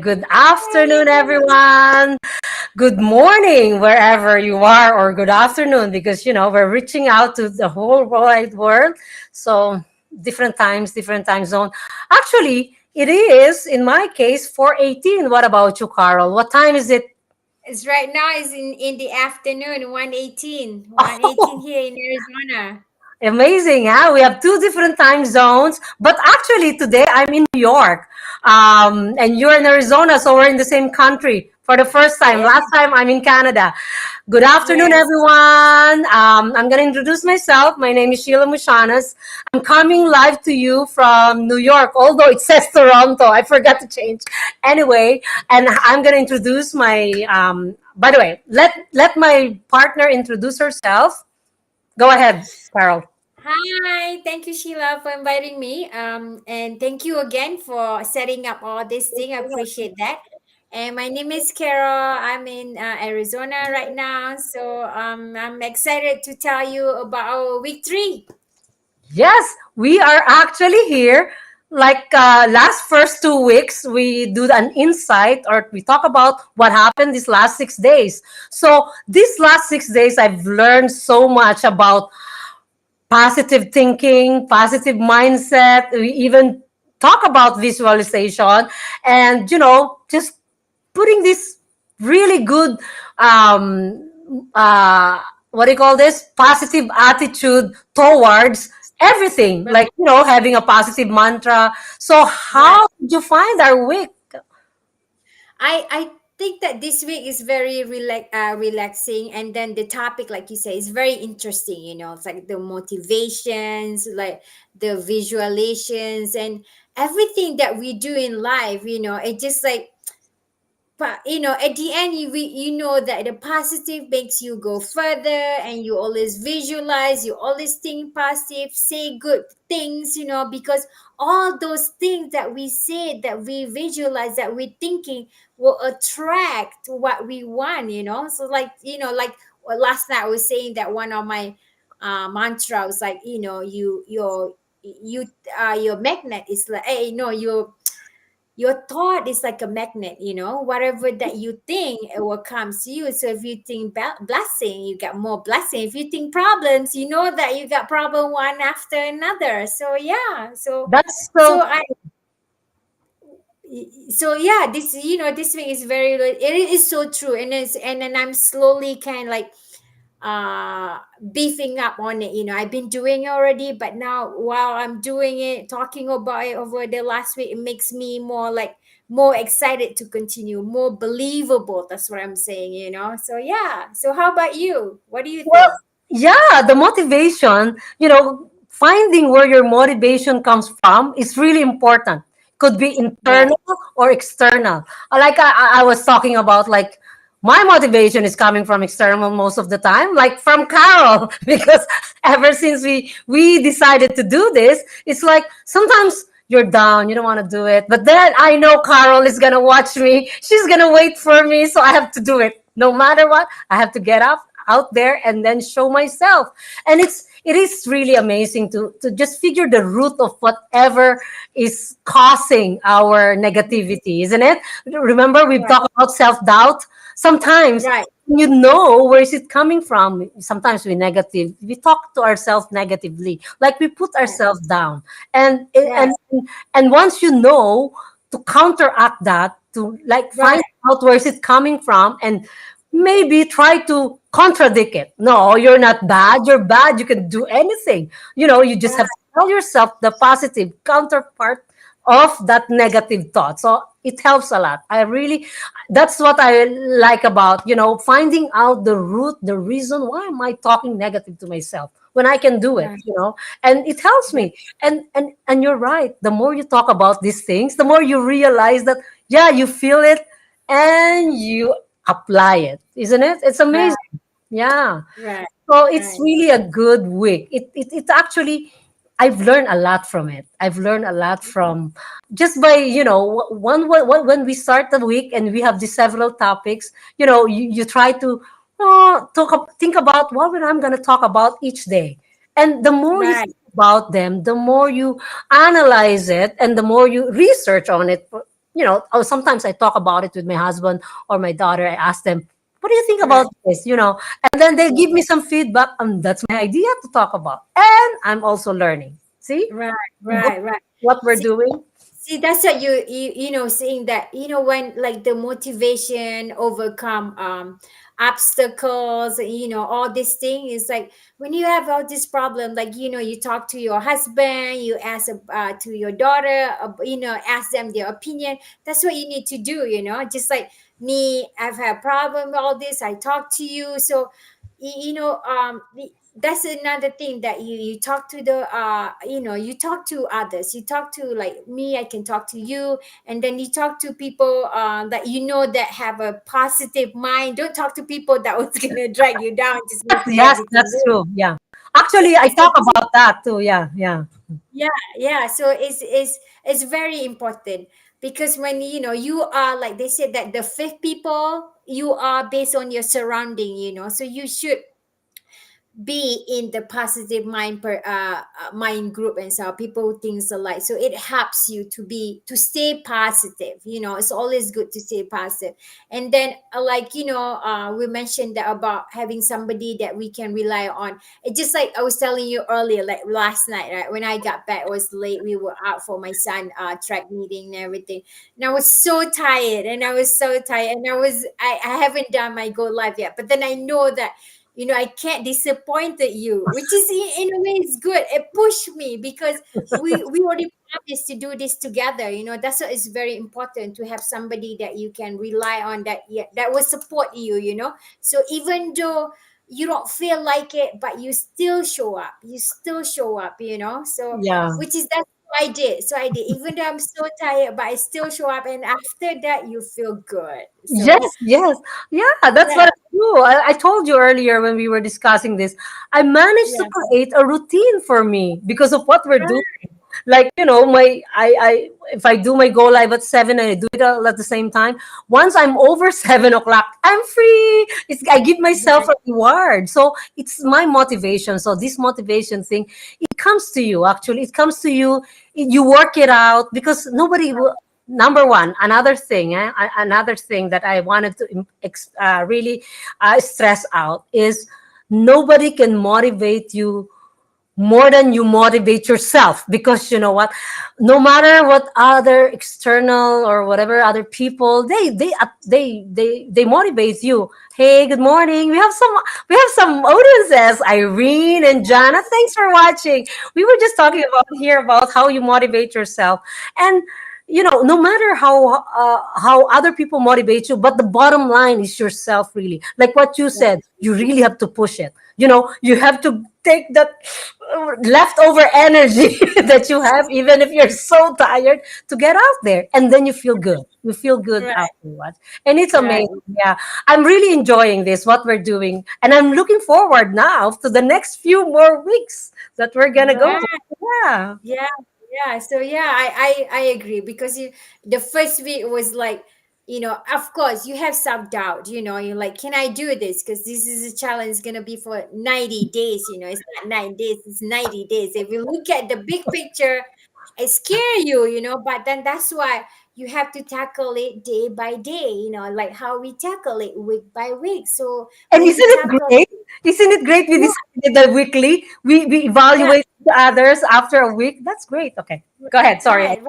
Good afternoon, everyone. Good morning, wherever you are, or good afternoon, because we're reaching out to the whole wide world. So different times, different time zone. Actually, it is in my case 4:18. What about you, Carl? What time is it? It's right now is in the afternoon, 1:18 here in Arizona. Amazing, huh? We have two different time zones, but actually today I'm in New York, and you're in Arizona, so we're in the same country for the first time. Yes, Last time I'm in Canada. Good afternoon, yes. everyone. I'm going to introduce myself. My name is Sheila Mushanas. I'm coming live to you from New York, although it says Toronto. I forgot to change. Anyway, and I'm going to introduce my. By the way, let my partner introduce herself. Go ahead, Carol. Hi, thank you, Sheila, for inviting me. And thank you again for setting up all this thing. I appreciate that. And my name is Carol. I'm in Arizona right now, so I'm excited to tell you about our week 3. Yes, we are actually here. Like last first 2 weeks, we do an insight or we talk about what happened these last 6 days. So these last 6 days, I've learned so much about positive thinking, positive mindset. We even talk about visualization and, just putting this really good, what do you call this? Positive attitude towards everything. Right, Like, having a positive mantra. So, right. how did you find our week? I think that this week is very relaxing, and then the topic, like you say, is very interesting. It's like the motivations, like the visualizations, and everything that we do in life. It just like, but at the end, you know that the positive makes you go further, and you always visualize, you always think positive, say good things, because all those things that we say, that we visualize, that we're thinking, will attract what we want. So like, last night I was saying that one of my mantra was like, your magnet is like, hey, no, your thought is like a magnet. Whatever that you think, it will come to you. So if you think blessing, you get more blessing. If you think problems, you know that you got problem one after another. So yeah, so That's so so I so yeah, this thing is very, it is so true. And then I'm slowly kind of like beefing up on it. I've been doing it already, but now while I'm doing it, talking about it over the last week, it makes me more excited to continue, more believable. That's what I'm saying. So yeah, so how about you? What do you well, think? yeah, the motivation, finding where your motivation comes from is really important. Could be Right, internal or external. Like I was talking about, like my motivation is coming from external most of the time, like from Carol, because ever since we decided to do this, it's like sometimes you're down, you don't want to do it, but then I know Carol is gonna watch me. She's gonna wait for me, so I have to do it. No matter what, I have to get up out there and then show myself. And it is really amazing to just figure the root of whatever is causing our negativity, isn't it? Remember, we've right, talked about self-doubt. Sometimes right, where is it coming from. Sometimes we talk to ourselves negatively, like we put right, ourselves down. and right, and and once you know, to counteract that, to like find right, out where is it coming from, and maybe try to contradict it. No, you're not bad. You're bad. You can do anything. You just have right, to tell yourself the positive counterpart of that negative thought. So it helps a lot. That's what I like about, finding out the root, the reason why am I talking negative to myself when I can do it, right, and it helps right, me. And you're right. The more you talk about these things, the more you realize that, yeah, you feel it and you apply it, isn't it? It's right, amazing. Yeah. right, So it's right, really a good week. It actually, I've learned a lot from it. I've learned a lot from just by, when we start the week and we have these several topics, you try to think about what I'm going to talk about each day. And the more you think about them, the more you analyze it and the more you research on it, oh, sometimes I talk about it with my husband or my daughter. I ask them, what do you think Right. about this? And then they give me some feedback. That's my idea to talk about. And I'm also learning. See Right. what, Right. Right. what we're See, doing? See, that's what saying that when like the motivation overcome obstacles, all this thing is like when you have all this problem, like you talk to your husband, you ask to your daughter, ask them their opinion. That's what you need to do, just like me. I've had problem with all this. I talk to you, so that's another thing that you talk to the you talk to others, you talk to like me, I can talk to you, and then you talk to people that that have a positive mind. Don't talk to people that was gonna drag you down, just Yes, making yes, everything that's worse. true. Yeah. Actually, I So talk about that too. Yeah, yeah. yeah, yeah, so it's very important, because when you are, like they said, that the fifth people you are based on your surrounding, so you should be in the positive mind group, and so people things alike, so it helps you to stay positive. It's always good to stay positive. And then like we mentioned that about having somebody that we can rely on. It just like I was telling you earlier, like last night, right, when I got back, it was late, we were out for my son track meeting and everything, and I was so tired, and I haven't done my go live yet, but then I know that I can't disappoint you, which is in a way is good. It pushed me, because we already promised to do this together. That's why it's very important to have somebody that you can rely on, that, yeah, that will support you. So even though you don't feel like it, but you still show up. You still show up. So Yeah. which is that's what I did. So I did, even though I'm so tired, but I still show up, and after that, you feel good. Yes, So yes. Yeah, that's what yeah, I do. I told you earlier when we were discussing this. I managed to yeah, create a routine for me because of what we're doing. right, Like, my I if I do my go live at 7 and I do it all at the same time, once I'm over 7 o'clock, I'm free. I give myself a reward. So it's my motivation. So this motivation thing, it comes to you actually. It comes to you. You work it out because nobody will. Number one, another thing that I wanted to really stress out is nobody can motivate you more than you motivate yourself, because you know what, no matter what other external or whatever other people, they motivate you. Hey, good morning, we have some audiences, Irene and Jana, thanks for watching. We were just talking about here about how you motivate yourself. And no matter how other people motivate you, but the bottom line is yourself, really, like what you said, you really have to push it. You have to take that leftover energy that you have, even if you're so tired, to get out there, and then you feel good right, afterwards. And it's right. amazing. Yeah, I'm really enjoying this, what we're doing, and I'm looking forward now to the next few more weeks that we're gonna go. Right. Yeah. Yeah. Yeah. So yeah, I agree, because the first week was like, of course you have some doubt, you're like, can I do this? Because this is a challenge, it's gonna be for 90 days, it's not 9 days, it's 90 days. If you look at the big picture, it scare you, but then that's why you have to tackle it day by day, like how we tackle it week by week. So And when isn't we it tackle, great? Isn't it great? We yeah, decided that weekly. We yeah, evaluate the others after a week. That's great. Okay, go ahead. Sorry. right.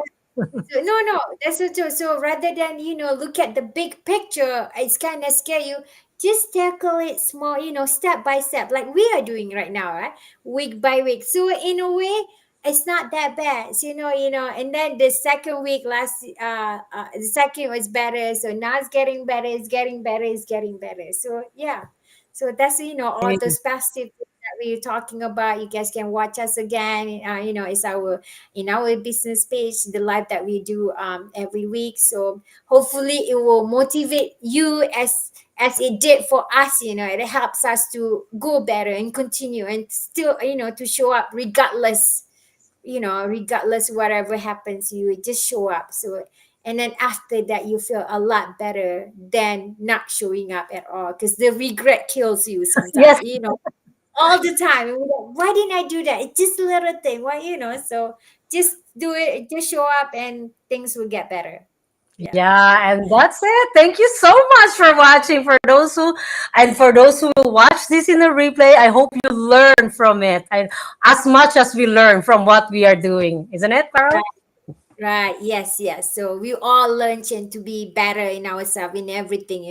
So, no, no, that's so true. So rather than look at the big picture, it's kind of scare you. Just tackle it small, step by step, like we are doing right now, right? Week by week. So in a way, it's not that bad. So, And then the second week, the second was better. So now it's getting better. It's getting better. It's getting better. So yeah. So that's all those positive things that we're talking about. You guys can watch us again. It's our in our business page, the live that we do every week. So hopefully it will motivate you as it did for us. It helps us to go better and continue, and still to show up regardless, regardless whatever happens, you just show up. So and then after that you feel a lot better than not showing up at all, because the regret kills you sometimes, Yes. all the time. And we're like, why didn't I do that? It's just a little thing. Why, so just do it, just show up, and things will get better. Yeah. Yeah, and that's it. Thank you so much for watching. For those who will watch this in a replay, I hope you learn from it, and as much as we learn from what we are doing, isn't it, Carol? Right. Yes. Yes. So we all learn to be better in ourselves in everything,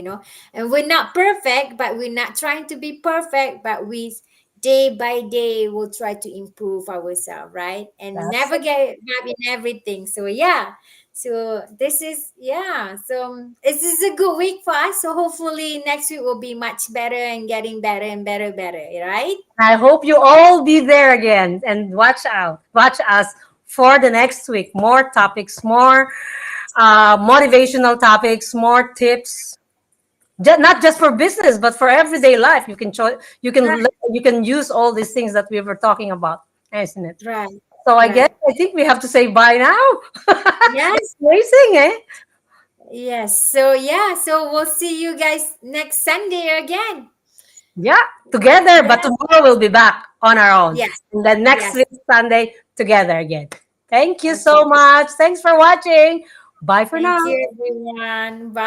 And we're not perfect, but we're not trying to be perfect, but we day by day will try to improve ourselves, right? And That's never it. get up in everything. So yeah. So this is yeah. So this is a good week for us. So hopefully next week will be much better and getting better and better, better. Right? I hope you all be there again and watch us for the next week. More topics, more motivational topics, more tips. Not just for business, but for everyday life. Right. You can use all these things that we were talking about, isn't it? Right. So Right. I think we have to say bye now. It's Yes. amazing, eh? Yes. So yeah, so we'll see you guys next Sunday again. Yeah, together, but Yeah. tomorrow we'll be back on our own. Yes. And then next Yes. week, Sunday, together again. Thank you Okay. so much. Thanks for watching. Bye for Thank now. you everyone. Bye.